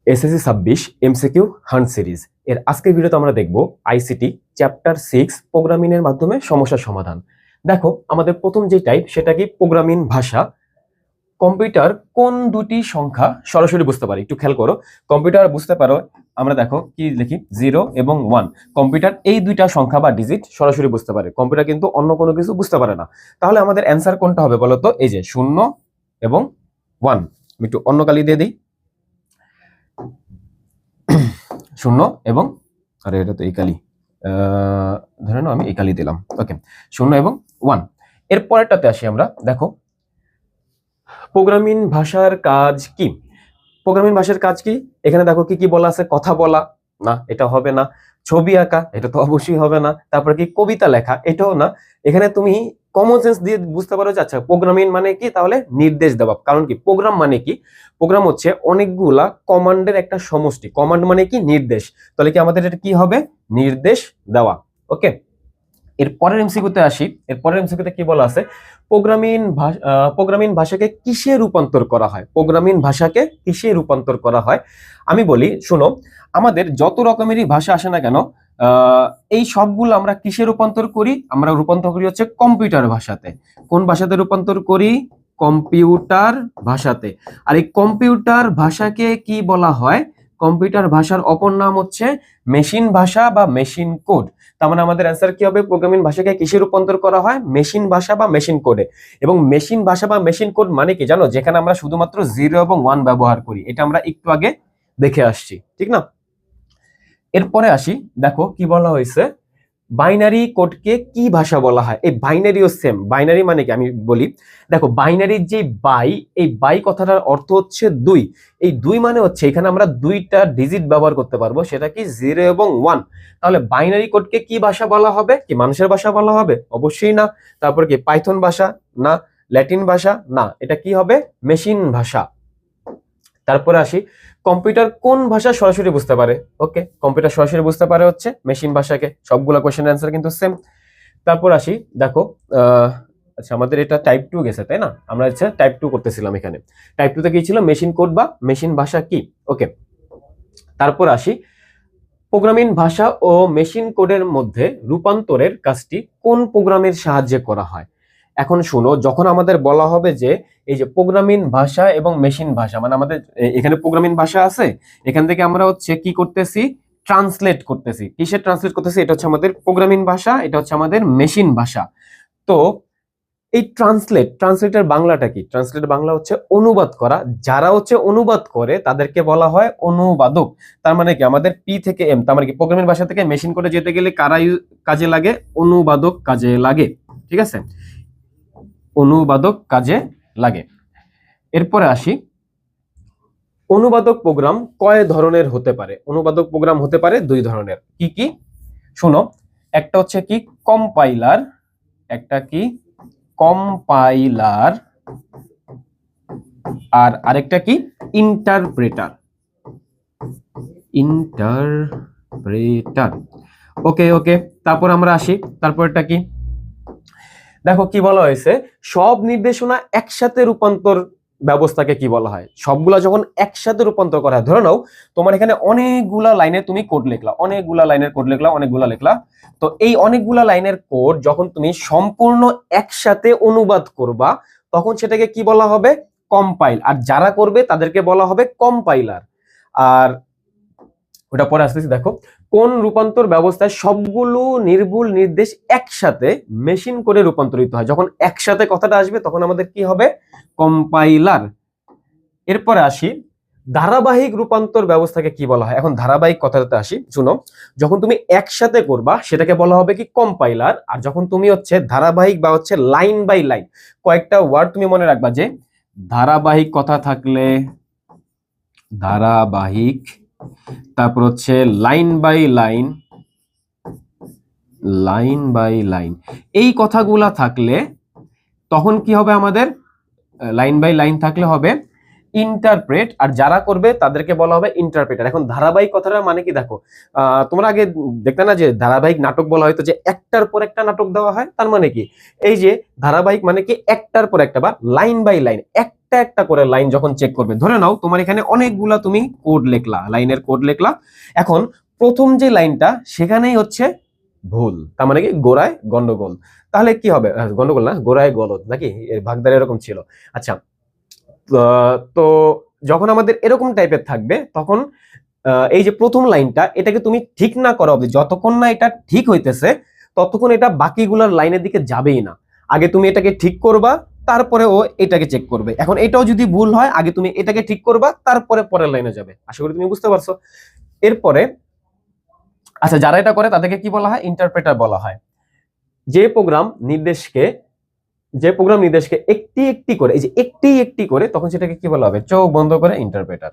SSC 26 MCQ hunt series এর আজকের ভিডিওতে আমরা দেখব আইসিটি চ্যাপ্টার 6 প্রোগ্রামিং এর মাধ্যমে সমস্যার সমাধান। দেখো আমাদের প্রথম যে টাইপ সেটা কি প্রোগ্রামিং ভাষা। কম্পিউটার কোন দুটি সংখ্যা সরাসরি বুঝতে পারে, একটু খেয়াল করো। কম্পিউটার বুঝতে পারো, আমরা দেখো কি লিখি 0 এবং 1। কম্পিউটার এই দুইটা সংখ্যা বা ডিজিট সরাসরি বুঝতে পারে, কম্পিউটার কিন্তু অন্য কোনো কিছু বুঝতে পারে না। তাহলে আমাদের অ্যান্সার কোনটা হবে বলো তো? এই যে 0 এবং 1। আমি একটু অন্য কালি দিয়ে দিই। 0 এবং আরে এটা তো এই কালি, ধরে নাও আমি এই কালি দিলাম। ওকে, 0 এবং 1। এর পরেরটাতে আসি আমরা। দেখো প্রোগ্রামিং ভাষার কাজ কি? প্রোগ্রামিং ভাষার কাজ কি? এখানে দেখো কি কি বলা আছে। কথা বলা, না এটা হবে না। ছবি আঁকা, এটা তো অবশ্যই হবে না। তারপরে কি কবিতা লেখা, এটাও না। এখানে তুমি কমন সেন্স দিয়ে বুঝতে পারো যে আচ্ছা প্রোগ্রামিং মানে কি, তাহলে নির্দেশ দেওয়া। কারণ কি প্রোগ্রাম মানে কি? প্রোগ্রাম হচ্ছে অনেকগুলা কমান্ডের একটা সমষ্টি। কমান্ড মানে কি? নির্দেশ। তাহলে কি আমাদের এটা কি হবে? নির্দেশ দেওয়া। ওকে, এর পরের এমসিকিউতে আসি। এর পরের এমসিকিউতে কি বলা আছে? প্রোগ্রামিং ভাষাকে কিসে রূপান্তর করা হয়? প্রোগ্রামিং ভাষাকে কিসে রূপান্তর করা হয়? আমি বলি শোনো, আমাদের যত রকমেরই ভাষা আসে না কেন, এই সবগুলো আমরা কিসে রূপান্তর করি? আমরা রূপান্তর করি হচ্ছে কম্পিউটার ভাষাতে। কোন ভাষাতে রূপান্তর করি? কম্পিউটার ভাষাতে। আর এই কম্পিউটার ভাষাকে কি বলা হয়? কম্পিউটার ভাষার অপর নাম হচ্ছে মেশিন ভাষা বা মেশিন কোড। তার মানে আমাদের অ্যান্সার কি হবে? প্রোগ্রামিং ভাষাকে কিসে রূপান্তর করা হয়? মেশিন ভাষা বা মেশিন কোডে। এবং মেশিন ভাষা বা মেশিন কোড মানে কি জানো? যেখানে আমরা শুধুমাত্র 0 এবং 1 ব্যবহার করি। এটা আমরা একটু আগে দেখে আসছি, ঠিক না? এরপরে আসি, দেখো কি বলা হয়েছে, বাইনারি কোডকে কি ভাষা বলা হয়? এই বাইনারিও সেম। বাইনারি মানে কি আমি বলি, দেখো বাইনারির যে বাই, এই বাই কথাটার অর্থ হচ্ছে 2। এই 2 মানে হচ্ছে এখানে আমরা দুইটা ডিজিট ব্যবহার করতে পারবো, সেটা কি 0 এবং 1। তাহলে বাইনারি কোডকে কি ভাষা বলা হবে? কি মানুষের ভাষা বলা হবে? অবশ্যই না। তারপর কি পাইথন ভাষা? না। ল্যাটিন ভাষা? না। এটা কি হবে? মেশিন ভাষা। তারপরে আসি, কম্পিউটার কোন ভাষা সরাসরি বুঝতে পারে? ওকে, কম্পিউটার সরাসরি বুঝতে পারে হচ্ছে মেশিন ভাষাকে। সবগুলা কোশ্চেন অ্যান্সার কিন্তু সেম। তারপর আসি, দেখো আচ্ছা আমাদের এটা টাইপ 2 গেছে তাই না? আমরা হচ্ছে টাইপ 2 করতেছিলাম। এখানে টাইপ 2 তে কি ছিল? মেশিন কোড বা মেশিন ভাষা কি। ওকে, তারপর আসি, প্রোগ্রামিং ভাষা ও মেশিন কোডের মধ্যে রূপান্তরের কাজটি কোন প্রোগ্রামের সাহায্যে করা হয়? এখন শুনো, যখন আমাদের বলা হবে যে এই যে প্রোগ্রামিং ভাষা এবং মেশিন ভাষা, মানে আমাদের এখানে প্রোগ্রামিং ভাষা আছে, এখান থেকে আমরা হচ্ছে কি করতেছি? ট্রান্সলেট করতেছি। কিসে ট্রান্সলেট করতেছি? এটা হচ্ছে আমাদের প্রোগ্রামিং ভাষা, এটা হচ্ছে আমাদের মেশিন ভাষা। তো এই ট্রান্সলেটের বাংলাটা কি? ট্রান্সলেটের বাংলা হচ্ছে অনুবাদ করা। যারা হচ্ছে অনুবাদ করে তাদেরকে বলা হয় অনুবাদক। তার মানে কি আমাদের পি থেকে এম, তার মানে কি প্রোগ্রামিং ভাষা থেকে মেশিন কোডে যেতে গেলে কারা কাজে লাগে? অনুবাদক কাজে লাগে। ঠিক আছে, অনুবাদক কাজে লাগে। এরপরে আসি, অনুবাদক প্রোগ্রাম কয় ধরনের হতে পারে? অনুবাদক প্রোগ্রাম হতে পারে 2 ধরনের। কি কি? শোনো, একটা হচ্ছে কি কম্পাইলার, একটা কি কম্পাইলার, আর আরেকটা কি ইন্টারপ্রেটার। ইন্টারপ্রেটার। ওকে ওকে, তারপর আমরা আসি, তারপরটা কি? দেখো কি বলা হয়েছে, সব নির্দেশনা একসাথে রূপান্তর ব্যবস্থাকে কি বলা হয়? সবগুলা যখন একসাথে রূপান্তর করা হয়, ধরে নাও তোমার এখানে অনেকগুলা লাইনে তুমি কোড লিখলা, অনেকগুলা লাইনের কোড লিখলা, অনেকগুলা লিখলা। তো এই অনেকগুলা লাইনের কোড যখন তুমি সম্পূর্ণ একসাথে অনুবাদ করবা, তখন সেটাকে কি বলা হবে? কম্পাইল। আর যারা করবে তাদেরকে বলা হবে কম্পাইলার। আর ওটা পরে আসতেছি। দেখো কোন রূপান্তর ব্যবস্থায় সবগুলো নির্ভুল নির্দেশ একসাথে মেশিন করে রূপান্তরিত হয়? যখন একসাথে কথাটা আসবে তখন আমাদের কি হবে? কম্পাইলার। এরপরে আসি, ধারাবাহিক রূপান্তর ব্যবস্থাকে কি বলা হয়? এখন ধারাবাহিক কথাটাতে আসি, শুনো, যখন তুমি একসাথে করবা সেটাকে বলা হবে কি? কম্পাইলার। আর যখন তুমি হচ্ছে ধারাবাহিক বা হচ্ছে লাইন বাই লাইন, কয়েকটা ওয়ার্ড তুমি মনে রাখবা যে ধারাবাহিক কথা থাকলে ধারাবাহিক, তারপর হচ্ছে line by line, line by line, এই কথাগুলা থাকলে তখন কি হবে আমাদের? লাইন বাই লাইন থাকলে হবে ইন্টারপ্রেট, আর যারা করবে তাদেরকে বলা হবে ইন্টারপ্রেটার। এখন ধারাবাহিক কথাটা মানে কি দেখো, তোমরা আগে দেখতে না যে ধারাবাহিক নাটক বলা হয়তো যে একটার পর একটা নাটক দেওয়া হয়, তার মানে কি এই যে ধারাবাহিক মানে কি একটার পর একটা বা লাইন বাই লাইন একটা একটা করে লাইন যখন চেক করবে, ধরে নাও তোমার এখানে অনেকগুলা তুমি কোড লিখলা, লাইনের কোড লিখলা, এখন প্রথম যে লাইনটা সেখানেই হচ্ছে ভুল, তার মানে কি গোড়ায় গন্ডগোল, তাহলে কি হবে? গন্ডগোল না, গোড়ায় গলদ নাকি, ভাগদার এরকম ছিল। আচ্ছা, তো যখন আমাদের এরকম টাইপের থাকবে তখন এই যে প্রথম লাইনটা এটাকে তুমি ঠিক না করো অবধি, যতক্ষণ না এটা ঠিক হইতেছে ততক্ষণ এটা বাকিগুলোর লাইনের দিকে যাবেই না। আগে তুমি এটাকে ঠিক করবা, তারপরে ও এটাকে চেক করবে। এখন এটাও যদি ভুল হয় আগে তুমি এটাকে ঠিক করবা, তারপরে পরের লাইনে যাবে। আশা করি তুমি বুঝতে পারছো। এরপরে আচ্ছা, যারা এটা করে তাদেরকে কি বলা হয়? ইন্টারপ্রেটার বলা হয়। যে প্রোগ্রাম নির্দেশকে একটি একটি করে, এই যে একটি একটি করে, তখন সেটাকে কি বলা হবে? চোখ বন্ধ করে ইন্টারপ্রেটার।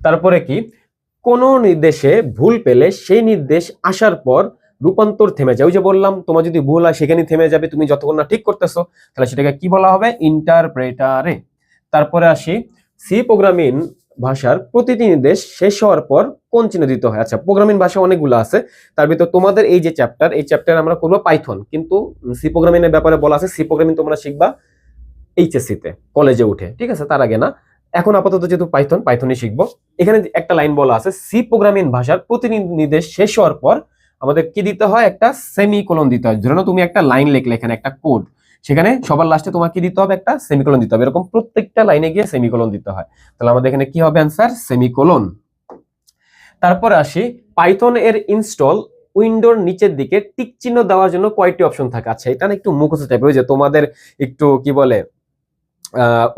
তারপরে কি, কোন নির্দেশে ভুল পেলে সেই নির্দেশ আসার পর রূপান্তর থেমে যায়। ওই যে বললাম তোমার যদি ভুল হয় সেখানে থেমে যাবে, তুমি যতক্ষণ না ঠিক করতেছো, তাহলে সেটাকে কি বলা হবে? ইন্টারপ্রেটারে। তারপরে আসি, সি প্রোগ্রামিং ভাষার প্রতিটি নির্দেশ শেষ হওয়ার পর কোন চিহ্ন দিতে হয়? আচ্ছা, প্রোগ্রামিং ভাষা অনেকগুলো আছে, তার ভিতর তোমাদের এই যে চ্যাপ্টার, এই চ্যাপ্টার আমরা করবো পাইথন, কিন্তু সি প্রোগ্রামিং এর ব্যাপারে বলা আছে। সি প্রোগ্রামিং তোমরা শিখবা এইচএসসি তে, কলেজে উঠে, ঠিক আছে? তার আগে না, এখন আপাতত যেহেতু পাইথনই শিখবো। এখানে একটা লাইন বলা আছে, সি প্রোগ্রামিং ভাষার প্রতিটি নির্দেশ শেষ হওয়ার পর আমাদের কি দিতে হয়? একটা সেমিকোলন দিতে হয়। ধরে নাও তুমি একটা লাইন লিখলে, এখানে একটা কোড, সেখানে সবার লাস্টে তোমাকে দিতে হবে একটা সেমিকোলন দিতে হবে, এরকম প্রত্যেকটা লাইনে গিয়ে সেমিকোলন দিতে হয়। তাহলে আমাদের এখানে কি হবে? Answer semicolon. তারপরে আসি, পাইথন এর ইনস্টল উইন্ডোর নিচের দিকে টিক চিহ্ন দেওয়ার জন্য কয়টি অপশন থাকে? আচ্ছা, এটা না একটু মুখস্থ টাইপের, ওই যে তোমাদের একটু কি বলে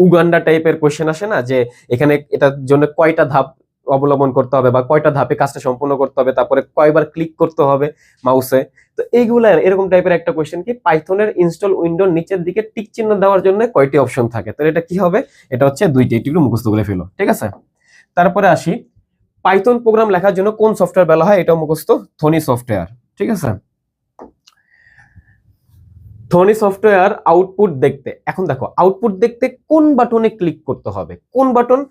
উগান্ডা টাইপের কোশ্চেন আসে না, যে এখানে এটার জন্য কয়টা ধাপ অবলম্বন করতে হবে বা কয়টা ধাপে কাজটা সম্পূর্ণ করতে হবে, তারপরে কয়বার ক্লিক করতে হবে মাউসে, তো এইগুলা এরকম টাইপের একটা কোশ্চেন কি, পাইথনের ইনস্টল উইন্ডোর নিচের দিকে টিক চিহ্ন দেওয়ার জন্য কয়টি অপশন থাকে? তাহলে এটা কি হবে? এটা হচ্ছে দুইটি, একটু মুখস্থ করে ফেলো, ঠিক আছে? তারপরে আসি, পাইথন প্রোগ্রাম লেখার জন্য কোন সফটওয়্যার বলা হয়? এটাও মুখস্থ, থনি সফটওয়্যার, ঠিক আছে? থনি সফটওয়্যার আউটপুট দেখতে, এখন দেখো আউটপুট দেখতে কোন বাটনে ক্লিক করতে হবে? কোন বাটন?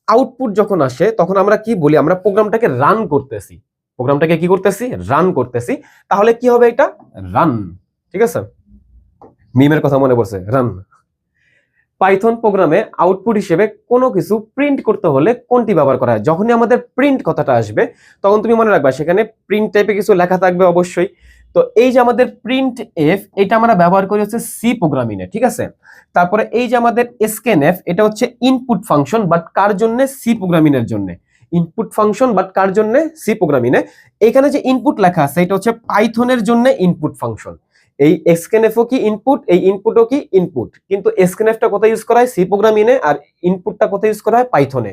আউটপুট যখন আসে তখন আমরা কি বলি? আমরা প্রোগ্রামটাকে রান করতেছি, প্রোগ্রামটাকে কি করতেছি? রান করতেছি। তাহলে কি হবে? এটা রান, ঠিক আছে? মিমের কথা মনে পড়ছে, রান। পাইথন প্রোগ্রামে আউটপুট হিসেবে কোনো কিছু প্রিন্ট করতে হলে কোনটি ব্যবহার করা হয়? যখনই আমাদের প্রিন্ট কথাটা আসবে তখন তুমি মনে রাখবা সেখানে প্রিন্ট টাইপে কিছু লেখা থাকবে অবশ্যই। তো এই যে আমাদের প্রিন্ট এফ, এটা আমরা ব্যবহার করি হচ্ছে সি প্রোগ্রামিং এ, ঠিক আছে? তারপরে এই যে আমাদের স্ক্যানএফ, এটা হচ্ছে ইনপুট ফাংশন, বাট কার জন্য? সি প্রোগ্রামিং এর জন্য। ইনপুট ফাংশন বাট কার জন্য? সি প্রোগ্রামিং এ। এখানে যে ইনপুট লেখা আছে এটা হচ্ছে পাইথনের জন্য ইনপুট ফাংশন। এই স্ক্যানএফও কি ইনপুট, এই ইনপুটও কি ইনপুট, কিন্তু স্ক্যানএফটা কোথায় ইউজ করা হয়? সি প্রোগ্রামিং এ, আর ইনপুটটা কোথায় ইউজ করা হয়? পাইথনে।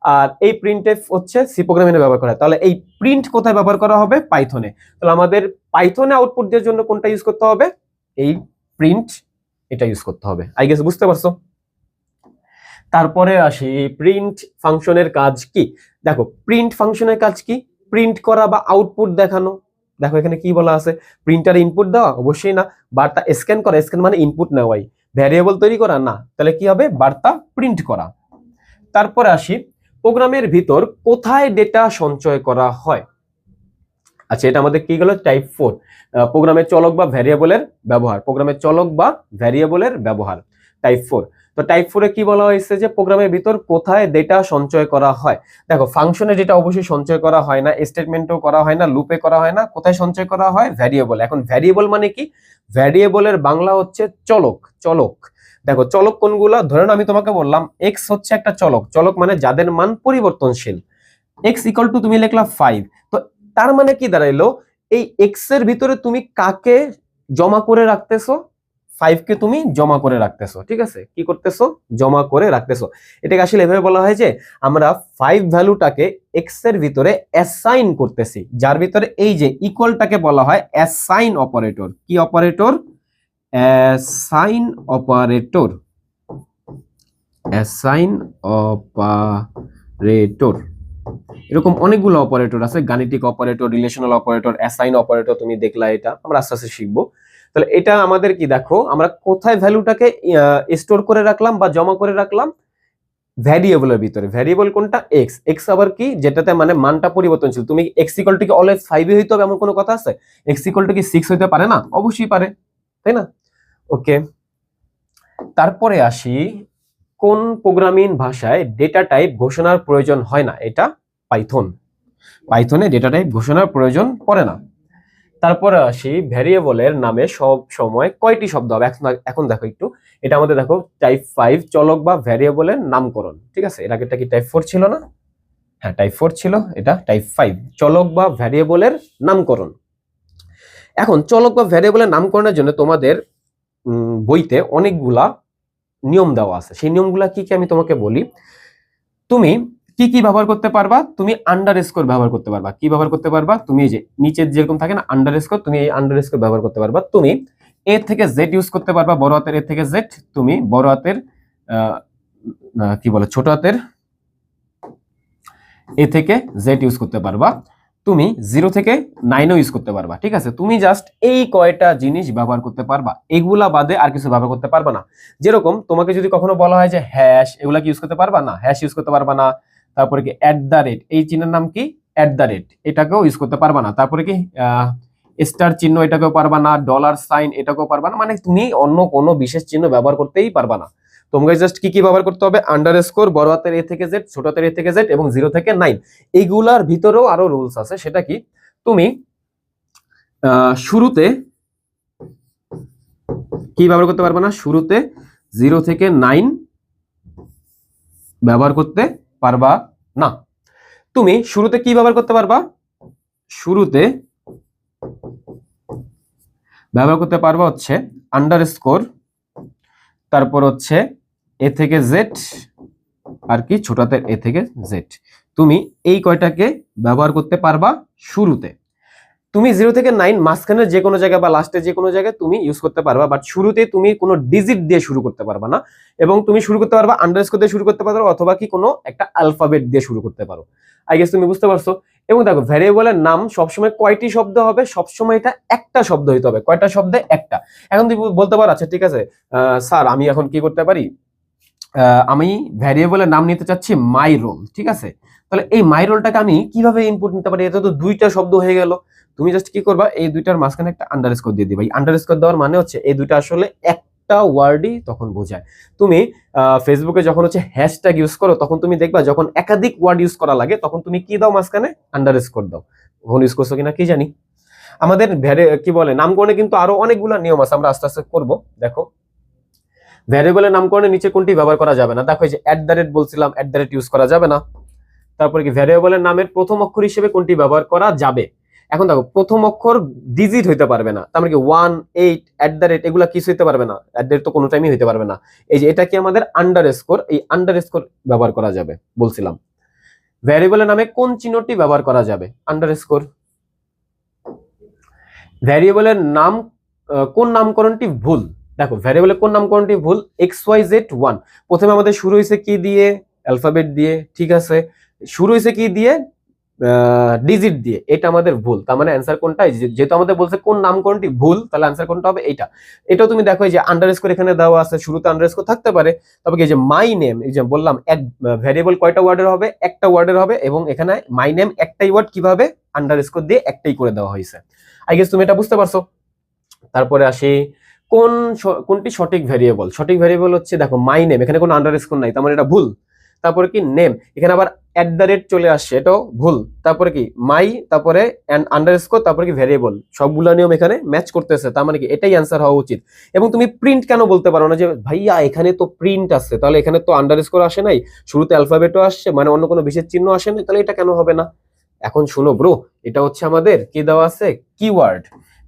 আর এই প্রিন্টএফ হচ্ছে সি প্রোগ্রামিং এ ব্যবহার করা হয়। তাহলে এই প্রিন্ট কোথায় ব্যবহার করা হবে? পাইথনে। তাহলে আমাদের পাইথনে আউটপুট দেওয়ার জন্য কোনটা ইউজ করতে হবে? এই প্রিন্ট, এটা ইউজ করতে হবে। আই গেস বুঝতে পারছো? তারপরে আসি, প্রিন্ট ফাংশনের কাজ কি? দেখো প্রিন্ট ফাংশনের কাজ কি? প্রিন্ট করা বা আউটপুট দেখানো। দেখো এখানে কি বলা আছে? প্রিন্টারে ইনপুট দেওয়া? অবশ্যই না। বার্তা স্ক্যান করা, স্ক্যান মানে ইনপুট নেওয়াই। ভ্যারিয়েবল তৈরি করা? না। তাহলে কি হবে? বার্তা প্রিন্ট করা। তারপরে আসি, প্রোগ্রামের ভিতর কোথায় ডেটা সঞ্চয় করা হয়? আচ্ছা, এটা আমাদের কি গেল? টাইপ 4, প্রোগ্রামের চলক বা ভ্যারিয়েবলের ব্যবহার। প্রোগ্রামের চলক বা ভ্যারিয়েবলের ব্যবহার, টাইপ 4। তো টাইপ 4 এ কি বলা হয়েছে? যে প্রোগ্রামের ভিতর কোথায় ডেটা সঞ্চয় করা হয়। দেখো ফাংশনে ডেটা অবশ্যই সঞ্চয় করা হয় না, স্টেটমেন্টও করা হয় না, লুপে করা হয় না। কোথায় সঞ্চয় করা হয়? ভ্যারিয়েবল। এখন ভ্যারিয়েবল মানে কি? ভ্যারিয়েবলের বাংলা হচ্ছে চলক। চলক, দেখো চলক কোনগুলা? ধরেন আমি তোমাকে বললাম এক্স হচ্ছে একটা চলক। চলক মানে যাদের মান পরিবর্তনশীল। এক্স ইকুয়াল টু তুমি লিখলা 5, তো তার মানে কি দাঁড়াইলো? এই এক্স এর ভিতরে তুমি কাকে জমা করে রাখতেছো? 5 কে তুমি জমা করে রাখতেছো, ঠিক আছে? কি করতেছো? জমা করে রাখতেছো। এটাকে আসলে এভাবে বলা হয় যে আমরা 5 ভ্যালুটাকে এক্স এর ভিতরে অ্যাসাইন করতেছি, যার ভিতরে এই যে ইকুয়ালটাকে বলা হয় অ্যাসাইন অপারেটর। কি operator? Assign operator. Assign operator. এরকম অনেকগুলো অপারেটর আছে, গাণিতিক operator, relational operator, assign operator. তুমি দেখলা, এটা আমরা আস্তে আস্তে শিখবো। তাহলে এটা আমাদের কি, দেখো আমরা কোথায় ভ্যালুটাকে স্টোর করে রাখলাম বা জমা করে রাখলাম? ভ্যারিয়েবলের ভিতরে। ভ্যারিয়েবল কোনটা? এক্স। এক্স আবার কি? যেটাতে মানে মানটা পরিবর্তনশীল। তুমি এক্স ইকুয়াল টু কি অলওয়েজ 5 হইতে হবে এমন কোনো কথা আছে? এক্স ইকুয়াল টু কি 6 হইতে পারে না? অবশ্যই পারে, তাই না? ওকে, তারপরে আসি, কোন প্রোগ্রামিং ভাষায় ডেটা টাইপ ঘোষণার প্রয়োজন হয় না? এটা পাইথন। পাইথনে ডেটা টাইপ ঘোষণার প্রয়োজন পড়ে না। তারপরে আসি, ভ্যারিয়েবলের নামে সব সময় কয়টি শব্দ হবে? এখন দেখো একটু, এটা আমাদের দেখো টাইপ 5 চলক বা ভ্যারিয়েবলের নামকরণ, ঠিক আছে? এর আগেরটা কি টাইপ 4 ছিল না? হ্যাঁ, টাইপ 4 ছিল, এটা টাইপ 5 চলক বা ভ্যারিয়েবলের নামকরণ। এখন চলক বা ভ্যারিয়েবলের নামকরণের জন্য তোমাদের বইতে অনেকগুলা নিয়ম দেওয়া আছে। সেই নিয়মগুলা কি কি আমি তোমাকে বলি। তুমি কি কি ব্যবহার করতে পারবা? তুমি আন্ডারস্কোর ব্যবহার করতে পারবা। কি ব্যবহার করতে পারবা? তুমি এই যে নিচে যেরকম থাকে না আন্ডারস্কোর, তুমি এই আন্ডারস্কোর ব্যবহার করতে পারবা। তুমি এ থেকে জেড ইউজ করতে পারবা, বড় হাতের এ থেকে জেড। তুমি বড় হাতের কি বলে ছোট হাতের এ থেকে জেড ইউজ করতে পারবা। তুমি 0 থেকে 9ও ইউজ করতে পারবা, ঠিক আছে? তুমি জাস্ট এই কয়টা জিনিস ব্যবহার করতে পারবা, এগুলা বাদে আর কিছু ব্যবহার করতে পারবা না। যেরকম তোমাকে যদি কখনো বলা হয় যে হ্যাশ, এগুলা কি ইউজ করতে পারবা না? হ্যাশ ইউজ করতে পারবা না। তারপরে কি @, এই চিহ্নের নাম কি? @, এটাকেও ইউজ করতে পারবা না। তারপরে কি স্টার চিহ্ন, এটাকেও পারবা না। $সাইন, এটাকেও পারবা না। মানে তুমি অন্য কোনো বিশেষ চিহ্ন ব্যবহার করতেই পারবা না। তোমাকে জাস্ট কি কি ব্যবহার করতে হবে? আন্ডারস্কোর, বড় হাতের এ থেকে জেড, ছোট হাতের এ থেকে জেড এবং 0 থেকে 9। এইগুলার ভিতরেও আরো রুলস আছে। সেটা কি? তুমি শুরুতে কি ব্যবহার করতে পারবে না? শুরুতে 0 থেকে 9 ব্যবহার করতে পারবা না। তুমি শুরুতে কি ব্যবহার করতে পারবা? শুরুতে ব্যবহার করতে পারবা হচ্ছে আন্ডারস্কোর, তারপর হচ্ছে এ থেকে জেড, আর কি ছোট হাতের এ থেকে জেড। তুমি এই কয়টাকে ব্যবহার করতে পারবা শুরুতে। তুমি 0 থেকে 9 মাঝখানে যে কোনো জায়গায় বা লাস্টে যে কোনো জায়গায় তুমি ইউজ করতে পারবা, বাট শুরুতে তুমি কোনো ডিজিট দিয়ে শুরু করতে পারবা না। এবং তুমি শুরু করতে পারবা আন্ডারস্কোর দিয়ে শুরু করতে পারো, অথবা কি কোনো একটা অ্যালফাবেট দিয়ে শুরু করতে পারো। আই গেস তুমি বুঝতে পারছো। এবং দেখো, ভ্যারিয়েবলের নাম সবসময় কয়টি শব্দ হবে? সবসময় এটা একটা শব্দ হইতে হবে। কয়টা শব্দে? একটা। এখন তুমি বলতে পারো আচ্ছা ঠিক আছে স্যার, আমি এখন কি করতে পারি? আমি ভ্যারিয়েবলের নাম নিতে চাচ্ছি মাই রোল, ঠিক আছে? তাহলে এই মাই রোলটাকে আমি কিভাবে ইনপুট নিতে পারি? এটা তো দুইটা শব্দ হয়ে গেল। তুমি জাস্ট কি করবা? এই দুইটার মাঝখানে একটা আন্ডারস্কোর দিয়ে দিবা। এই আন্ডারস্কোর দেওয়ার মানে হচ্ছে এই দুইটা আসলে একটা ওয়ার্ডই তখন বোঝায়। তুমি ফেসবুকে যখন হচ্ছে হ্যাশট্যাগ ইউজ করো, তখন তুমি দেখবা যখন একাধিক ওয়ার্ড ইউজ করা লাগে, তখন তুমি কি দাও? মাঝখানে আন্ডারস্কোর দাও। কখন ইউজ করছো কিনা কি জানি। আমাদের কি বলে নামকরণে কিন্তু আরো অনেকগুলো নিয়ম আছে, আমরা আস্তে আস্তে করবো। দেখো, ভ্যারিয়েবলের নামকরণের নিচে কোনটি ব্যবহার করা যাবে না? দেখো, এই যে বলছিলাম, ইউজ করা যাবে না। তারপরে কি ভ্যারিয়েবলের নামের প্রথম অক্ষর হিসেবে কোনটি ব্যবহার করা যাবে? এখন দেখো, প্রথম অক্ষর ডিজিট হইতে পারবে না। তার মানে কি 1, 8, এগুলা কিছু হইতে পারবে না। তো কোনো টাইমই হইতে পারবে না। এই যে এটা কি আমাদের আন্ডারস্কোর, এই আন্ডারস্কোর ব্যবহার করা যাবে বলছিলাম। ভ্যারিয়েবলের নামে কোন চিহ্নটি ব্যবহার করা যাবে? আন্ডারস্কোর। ভ্যারিয়েবলের নাম কোন নামকরণটি ভুল? দেখো, ভ্যারিয়েবলের কোন নামকরণটি ভুল? XYZ1। প্রথমে আমাদের শুরু হয়েছে কি দিয়ে? অ্যালফাবেট দিয়ে, ঠিক আছে? শুরু হয়েছে কি দিয়ে? ডিজিট দিয়ে। এটা আমাদের ভুল। তার মানে অ্যান্সার কোনটা? যেহেতু আমাদের বলছে কোন নামকরণটি ভুল, তাহলে অ্যান্সার কোনটা হবে? এইটা। এটাও তুমি দেখো, এই যে আন্ডারস্কোর এখানে দেওয়া আছে, শুরুতে আন্ডারস্কোর থাকতে পারে। তবে এই যে মাই নেম, এই যে বললাম এক ভ্যারিয়েবল কয়টা ওয়ার্ডের হবে? একটা ওয়ার্ডের হবে। এবং এখানে মাই নেম একটাই ওয়ার্ড, কিভাবে? আন্ডারস্কোর দিয়ে একটাই করে দেওয়া হয়েছে। আই গেস তুমি এটা বুঝতে পারছো। তারপরে আসি, কোনটি সঠিক ভ্যারিয়েবল? সঠিক ভ্যারিয়েবল হচ্ছে, দেখো, মাই নেম, এখানে কোনো আন্ডারস্কোর নাই, তার মানে এটা ভুল। তারপরে কি নেম, এখানে আবার চলে আসছে, এটাও ভুল। তারপরে কি মাই, তারপরে আন্ডারস্কোর, তারপরে কি ভ্যারিয়েবল, সবগুলা নিয়ম এখানে ম্যাচ করতেছে, তার মানে কি এটাই অ্যান্সার হওয়া উচিত। এবং তুমি প্রিন্ট কেন বলতে পারো না যে ভাইয়া এখানে তো প্রিন্ট আছে, তাহলে এখানে তো আন্ডারস্কোর আসে নাই, শুরুতে অ্যালফাবেটও আসছে, মানে অন্য কোনো বিশেষ চিহ্ন আসে নাই, তাহলে এটা কেন হবে না? এখন শুনো ব্রো, এটা হচ্ছে আমাদের কি দেওয়া আছে? কিওয়ার্ড।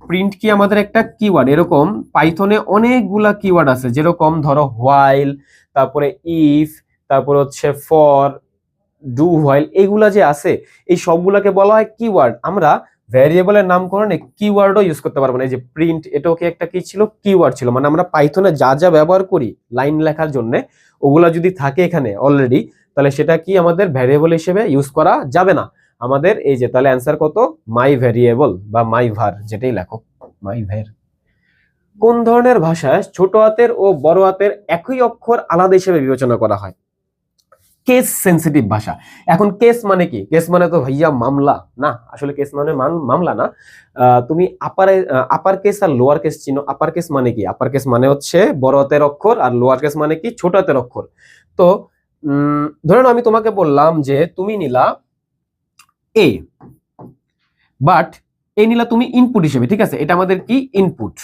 প্রিন্ট কি আমাদের একটা কিওয়ার্ড। এরকম পাইথনে অনেকগুলা কিওয়ার্ড আছে, যেরকম ধরো হোয়াইল, তারপরে ইফ, তারপর হচ্ছে ফর, ডু হোয়াইল, এগুলা যে আছে, এই সবগুলাকে বলা হয় কিওয়ার্ড। আমরা ভ্যারিয়েবলের নামকরণে কিওয়ার্ডও ইউজ করতে পারবো না। এই যে প্রিন্ট, এটাও কি একটা কি ছিল? কিওয়ার্ড ছিল। মানে আমরা পাইথনে যা যা ব্যবহার করি লাইন লেখার জন্য, ওগুলা যদি থাকে এখানে অলরেডি, তাহলে সেটা কি আমাদের ভ্যারিয়েবল হিসেবে ইউজ করা যাবে না আমাদের। এই যে তাহলে অ্যান্সার কত? মাই ভ্যারিয়েবল বা মাই ভার, যেটাই লেখো, মাই ভ্যার। কোন ধরনের ভাষায় ছোট হাতের ও বড় হাতের একই অক্ষর আলাদা হিসেবে বিবেচনা করা হয়? কেস সেন্সিটিভ ভাষা। এখন কেস মানে কি? কেস মানে তো ভাইয়া মামলা না, আসলে কেস মানে মামলা না। তুমি আপার কেস আর লোয়ার কেস চিনো? আপার কেস মানে কি? আপার কেস মানে হচ্ছে বড় হাতের অক্ষর, আর লোয়ার কেস মানে কি? ছোট হাতের অক্ষর। তো ধরেন আমি তোমাকে বললাম যে তুমি নিলা এ, বাট এই নিলা তুমি ইনপুট হিসেবে, ঠিক আছে, এটা আমাদের কি ইনপুট,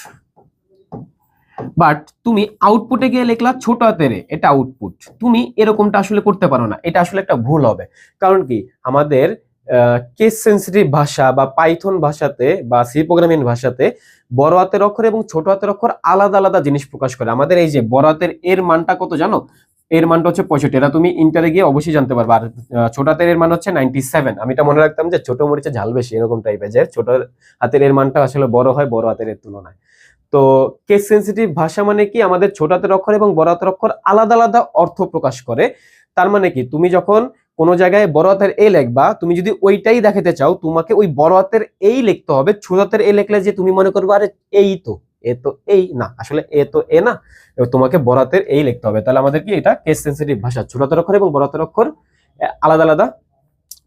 বাট তুমি আউটপুটে গিয়ে লিখলা ছোট হাতের এ, এটা আউটপুট। তুমি এরকমটা আসলে করতে পারো না, এটা আসলে একটা ভুল হবে। কারণ কি, আমাদের কেস সেন্সিটিভ ভাষা বা পাইথন ভাষাতে বা সি প্রোগ্রামিং ভাষাতে বড় হাতের অক্ষর এবং ছোট হাতের অক্ষর আলাদা আলাদা জিনিস প্রকাশ করে। আমাদের এই যে বড় হাতের এর মানটা কত জানো? এর মানটা হচ্ছে 65, এটা তুমি ইন্টারে গিয়ে অবশ্যই জানতে পারবে। আর ছোট হাতের এর মান হচ্ছে 97। আমি এটা মনে রাখতাম যে ছোট মরিচে ঝাল বেশি, এরকম টাইপের, যে ছোট হাতের এর মানটা আসলে বড় হয় বড় হাতের এর তুলনায়। তো কেস সেন্সিটিভ ভাষা মানে কি, আমাদের ছোট হাতের অক্ষর এবং বড় হাতের অক্ষর আলাদা আলাদা অর্থ প্রকাশ করে। তার মানে কি, তুমি যখন কোনো জায়গায় বড় হাতের এ লিখবা, তুমি যদি ওইটাই দেখাতে চাও, তোমাকে ওই বড় হাতের এই লিখতে হবে। ছোট হাতের এ লিখলে যে তুমি মনে করবে আরে এই তো, এ তো এই না, আসলে এ তো এ না, তোমাকে বড় হাতের এই লিখতে হবে। তাহলে আমাদের কি, এটা কেস সেন্সিটিভ ভাষা। ছোট হাতের অক্ষর এবং বড় হাতের অক্ষর আলাদা আলাদা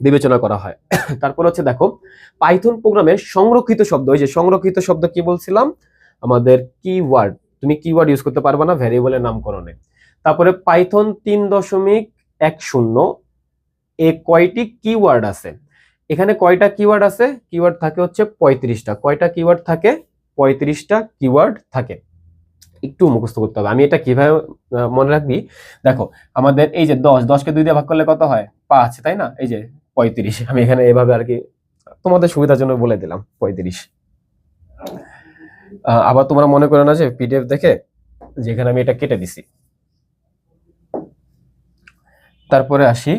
বিবেচনা করা হয়। তারপর হচ্ছে দেখো, পাইথন প্রোগ্রামের সংরক্ষিত শব্দ, ওই যে সংরক্ষিত শব্দ কি বলছিলাম, আমাদের কিওয়ার্ড। তুমি কিওয়ার্ড ইউজ করতে পারবে না ভ্যারিয়েবলের নামকরণে। তারপরে পাইথন 3.10 এ কয়টি কিওয়ার্ড আছে? এখানে কয়টা কিওয়ার্ড আছে? কিওয়ার্ড থাকে হচ্ছে 35টা। কয়টা কিওয়ার্ড থাকে? 35টা কিওয়ার্ড থাকে। একটু মুখস্থ করতে হবে। আমি এটা কিভাবে মনে রাখবি, দেখো, আমাদের এই যে 10কে 2 দিয়ে ভাগ করলে কত হয়? 5, তাই না? এই যে 35, আমি এখানে এভাবে আর কি তোমাদের সুবিধার জন্য বলে দিলাম 35। আবার তোমরা মনে করো না যে পিডিএফ দেখে যেখানে আমি এটা কেটে দিছি। তারপরে আসি,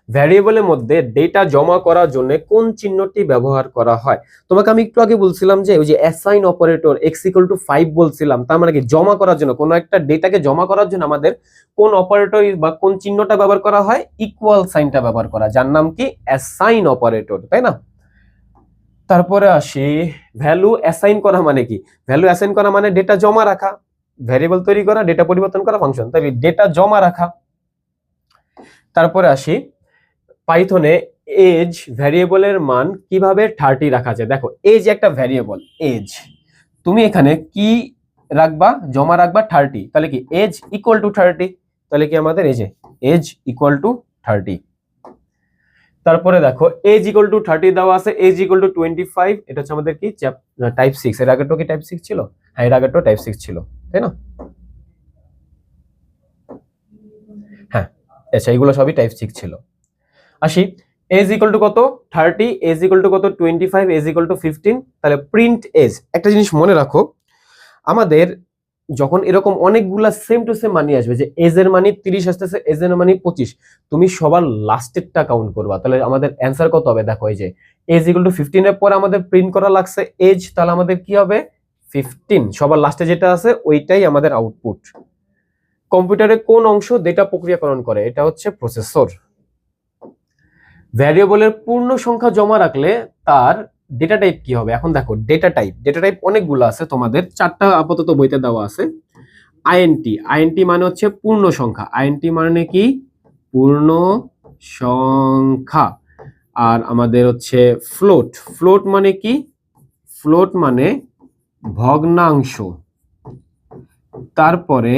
ভ্যারিয়েবলের মধ্যে ডেটা জমা করার জন্য কোন চিহ্নটি ব্যবহার করা হয়? তোমাকে আমি একটু আগে বলছিলাম যে ওই যে অ্যাসাইন অপারেটর x=5 বলছিলাম, তার মানে কি, জমা করার জন্য, কোনো একটা ডেটাকে জমা করার জন্য আমাদের কোন অপারেটর বা কোন চিহ্নটা ব্যবহার করা হয়? ইকুয়াল সাইনটা ব্যবহার করা, যার নাম কি অ্যাসাইন অপারেটর, তাই না? তারপরে আসি, ভ্যালু অ্যাসাইন করা মানে কি? ভ্যালু অ্যাসাইন করা মানে ডেটা জমা রাখা, ভ্যারিয়েবল তৈরি করা, ডেটা পরিবর্তন করা, ফাংশন, তাই ডেটা জমা রাখা। তারপরে আসি, পাইথনে এজ ভ্যারিয়েবলের মান কিভাবে 30 রাখা যায়? দেখো, এজ একটা ভ্যারিয়েবল, এজ তুমি এখানে কি রাখবা? জমা রাখবা 30। তাহলে কি এজ ইকুয়াল টু 30, তাহলে কি আমাদের এই যে এজ ইকুয়াল টু 30। তারপরে দেখো, এজ ইকুয়াল টু 30 দেওয়া আছে, এজ ইকুয়াল টু 25, এটা হচ্ছে আমাদের কি টাইপ 6। এর আগেরটা কি টাইপ 6 ছিল? হ্যাঁ, এর আগেরটা টাইপ 6 ছিল, তাই না? হ্যাঁ, আচ্ছা, এগুলো সবই টাইপ 6 ছিল। আসি, এজ ইকুয়াল টু কত? 30, এজ ইকুয়াল টু কত? 25, এজ ইকুয়াল টু 15। তাহলে প্রিন্ট এজ। একটা জিনিস মনে রাখো, আমাদের যখন এরকম অনেকগুলা সেম টু সেম মানি আসবে, যে এজ এর মানি 30 আসতেছে, এজ এর মানি 25, তুমি সবার লাস্টেরটা কাউন্ট করবা। তাহলে আমাদের অ্যান্সার কত হবে? দেখো, এই যে এজ ইকুয়াল টু 15 এর পরে আমাদের প্রিন্ট করা লাগছে এজ, তাহলে আমাদের কি হবে? 15। সবার লাস্টে যেটা আছে ওইটাই আমাদের আউটপুট। কম্পিউটারে কোন অংশ ডেটা প্রক্রিয়াকরণ করে? এটা হচ্ছে প্রসেসর। ভ্যারিয়েবলের পূর্ণ সংখ্যা জমা রাখলে তার ডেটা টাইপ কি হবে? এখন দেখো, ডেটা টাইপ অনেকগুলো আছে, তোমাদের 4টা আপাতত বইতে দেওয়া আছে। আইএনটি মানে হচ্ছে পূর্ণ সংখ্যা, আইএনটি মানে কি? পূর্ণ সংখ্যা। আর আমাদের হচ্ছে ফ্লোট মানে কি? ফ্লোট মানে ভগ্নাংশ। তারপরে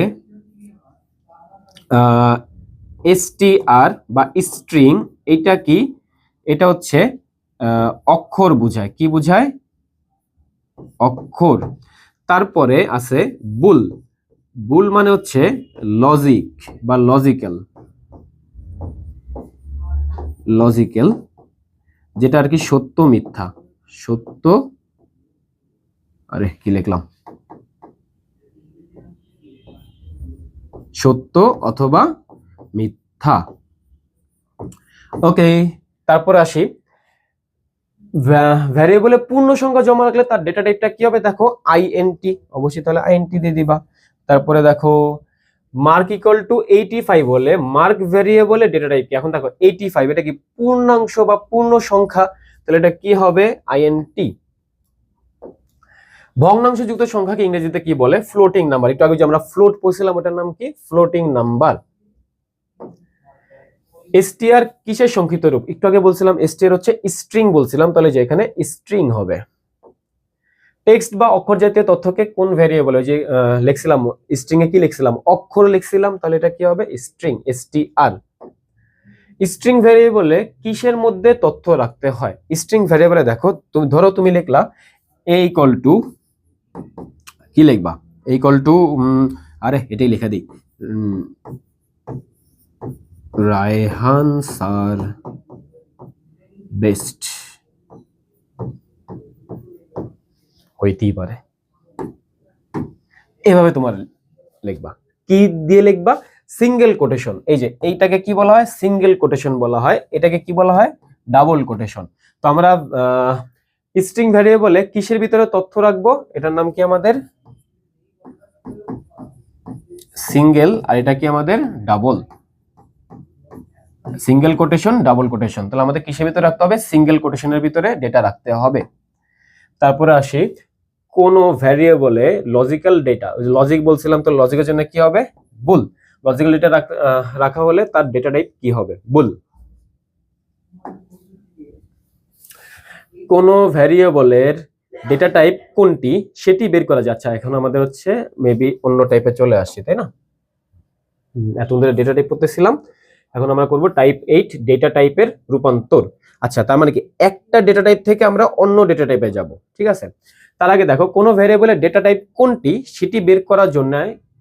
এসটিআর বা স্ট্রিং, এটা কি? এটা হচ্ছে অক্ষর বুঝায়। কি বুঝায়? অক্ষর। তারপরে আছে বুল মানে হচ্ছে লজিক বা লজিক্যাল, যেটা আর কি সত্য মিথ্যা, সত্য, আরে কি লিখলাম, সত্য অথবা মিথ্যা। ওকে, তারপর আসি, ভ্যারিয়েবলে পূর্ণ সংখ্যা জমা রাখলে তার ডেটা টাইপটা কি হবে? দেখো, আইএনটি, অবশ্যই তাহলে আইএনটি দিয়ে দিবা। তারপরে দেখো, মার্ক ইকুয়াল টু 85 হলে মার্ক ভ্যারিয়েবলে ডেটা টাইপ কি? এখন দেখো 85, এটা কি পূর্ণাংশ বা পূর্ণ সংখ্যা, তাহলে এটা কি হবে? আইএনটি। ভগ্নাংশ যুক্ত সংখ্যাকে ইংরেজিতে কি বলে? Floating number. একটু আগে যে আমরা ফ্লোট পড়ছিলাম, ওটার নাম কি? Floating number. str কিসের সংক্ষিপ্ত রূপ? একটু আগে বলছিলাম str হচ্ছে স্ট্রিং বলছিলাম, তাহলে যে এখানে স্ট্রিং হবে। টেক্সট বা অক্ষর জাতীয় তথ্যকে কোন ভ্যারিয়েবল, ওই যে লিখছিলাম স্ট্রিং এ কি লিখছিলাম, অক্ষর লিখছিলাম, তাহলে এটা কি হবে? String, str। স্ট্রিং ভ্যারিয়েবলে কিসের মধ্যে তথ্য রাখতে হয়? স্ট্রিং ভ্যারিয়েবলে দেখো, তুমি ধরো তুমি লিখলা a ইকুয়াল টু, কি লিখবা? a ইকুয়াল টু, আরে এটাই লিখে দিই, রায়হান স্যার বেস্ট, হইতেই পারে, এভাবে তোমার লিখবা। কি দিয়ে লিখবা? Single quotation. এই যে এইটাকে কি বলা হয়? সিঙ্গেল কোটেশন বলা হয়। এটাকে কি বলা হয়? Double quotation. তো আমরা স্ট্রিং ভ্যারিয়েবলে কিসের ভিতরে তথ্য রাখবো? এটার নাম কি আমাদের? সিঙ্গেল, আর এটা কি আমাদের? Double. Single quotation, double quotation. তাহলে আমাদের কিসের ভিতরে রাখতে হবে? সিঙ্গেল কোটেশনের ভিতরে ডেটা রাখতে হবে। তারপরে আসি, কোন ভ্যারিয়েবলে লজিক্যাল ডেটা, লজিক বলছিলাম, তো লজিকের জন্য কি হবে? বুল। লজিক্যাল ডেটা রাখা হলে তার ডেটা টাইপ কি হবে? বুল। কোন ভ্যারিয়েবলের ডেটা টাইপ কোনটি সেটি বের করা যাচ্ছে। এখন আমাদের হচ্ছে মেবি অন্য টাইপে চলে আসছে, তাই না? এতক্ষণ ধরে ডেটা টাইপ করতেছিলাম, এখন আমরা করব টাইপ 8 ডেটা টাইপের রূপান্তর। আচ্ছা, তার মানে কি একটা ডেটা টাইপ থেকে আমরা অন্য ডেটা টাইপে যাব, ঠিক আছে? তার আগে দেখো, কোন ভ্যারিয়েবলের ডেটা টাইপ কোনটি সেটি বের করার জন্য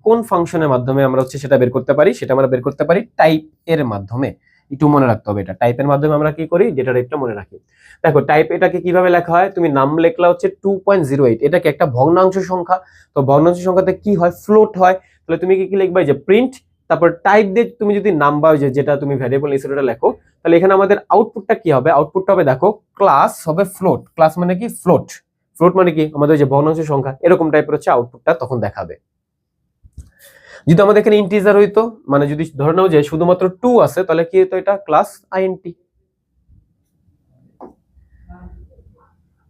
কোন ফাংশনের মাধ্যমে আমরা হচ্ছে সেটা বের করতে পারি? সেটা আমরা বের করতে পারি টাইপ এর মাধ্যমে। একটু মনে রাখতে হবে, এটা টাইপের মাধ্যমে আমরা কি করি? ডেটা টাইপটা মনে রাখি। দেখো টাইপ এটাকে কিভাবে লেখা হয়? তুমি নাম লেখলা হচ্ছে 2.08, এটা কি একটা ভগ্নাংশ সংখ্যা? তো ভগ্নাংশ সংখ্যাতে কি হয়? ফ্লোট হয়। তাহলে তুমি কি লিখবা? যে প্রিন্ট, তারপর টাইপ দিয়ে তুমি যদি নাম্বার, যেটা তুমি ভ্যারিয়েবল নিয়েছো ওটা লেখো, তাহলে এখানে আমাদের আউটপুটটা কি হবে? আউটপুটটা হবে, দেখো, ক্লাস হবে ফ্লোট। ক্লাস মানে কি? ফ্লোট। ফ্লোট মানে কি? আমাদের যে ভগ্নাংশ সংখ্যা, এরকম টাইপের হচ্ছে আউটপুটটা তখন দেখাবে। যদি আমাদের এখানে ইন্টিজার হইতো, মানে যদি ধরে নাও যে শুধুমাত্র 2 আছে, তাহলে কি হতো? এটা ক্লাস আইএনটি।